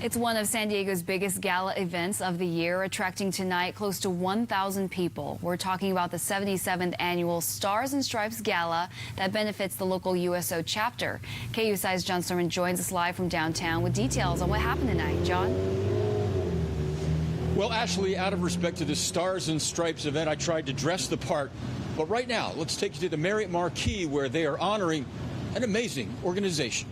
It's one of San Diego's biggest gala events of the year, attracting tonight close to 1,000 people. We're talking about the 77th annual Stars and Stripes Gala that benefits the local USO chapter. KUSI's John Sermon joins us live from downtown with details on what happened tonight. John? Well, Ashley, out of respect to the Stars and Stripes event, I tried to dress the part. But right now, let's take you to the Marriott Marquis, where they are honoring an amazing organization.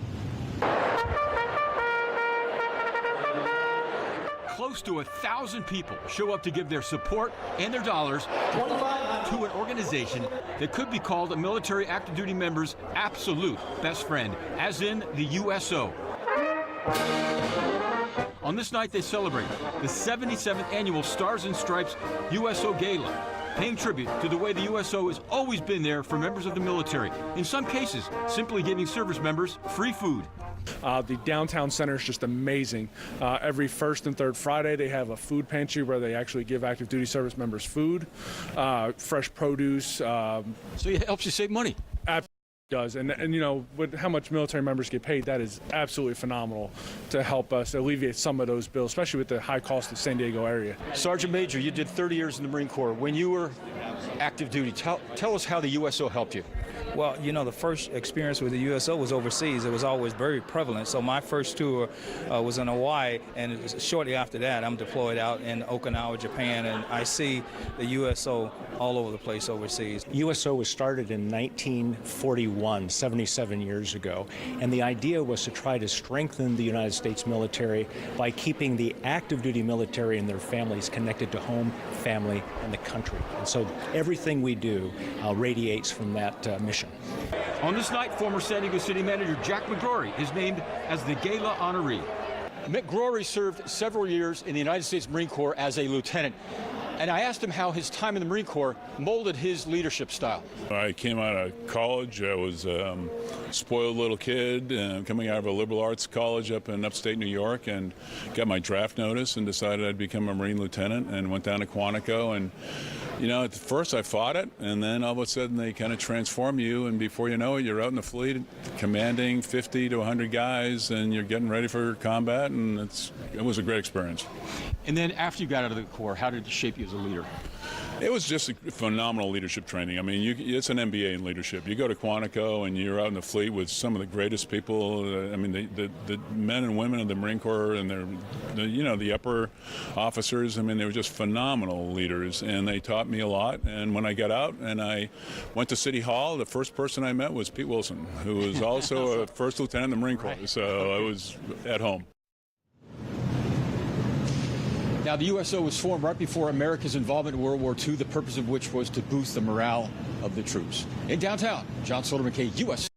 Close to 1,000 people show up to give their support and their dollars to an organization that could be called a military active duty member's absolute best friend, as in the USO. On this night, they celebrate the 77th annual Stars and Stripes USO Gala, paying tribute to the way the USO has always been there for members of the military. In some cases, simply giving service members free food. The downtown center is just amazing. Every first and third Friday, they have a food pantry where they actually give active duty service members food, fresh produce. So it helps you save money. Absolutely does. And you know, with how much military members get paid, that is absolutely phenomenal to help us alleviate some of those bills, especially with the high cost of San Diego area. Sergeant Major, you did 30 years in the Marine Corps. When you were active duty, tell us how the USO helped you. Well, you know, the first experience with the USO was overseas. It was always very prevalent. So my first tour was in Hawaii, and shortly after that, I'm deployed out in Okinawa, Japan, and I see the USO all over the place overseas. USO was started in 1941, 77 years ago, and the idea was to try to strengthen the United States military by keeping the active duty military and their families connected to home, family, and the country. And so everything we do radiates from that mission. On this night, former San Diego City Manager Jack McGrory is named as the Gala honoree. McGrory served several years in the United States Marine Corps as a lieutenant, and I asked him how his time in the Marine Corps molded his leadership style. I came out of college. I was a spoiled little kid coming out of a liberal arts college up in upstate New York, and got my draft notice and decided I'd become a Marine lieutenant and went down to Quantico. And you know, at first I fought it, and then all of a sudden they kind of transform you, and before you know it, you're out in the fleet commanding 50 to 100 guys, and you're getting ready for combat, and it was a great experience. And then after you got out of the Corps, how did it shape you as a leader? It was just a phenomenal leadership training. I mean, it's an MBA in leadership. You go to Quantico and you're out in the fleet with some of the greatest people. I mean, the men and women of the Marine Corps and the upper officers. I mean, they were just phenomenal leaders, and they taught me a lot. And when I got out and I went to City Hall, the first person I met was Pete Wilson, who was also a first lieutenant in the Marine Corps. Right. So I was at home. Now, the USO was formed right before America's involvement in World War II, the purpose of which was to boost the morale of the troops. In downtown, John Sermon, KUSI.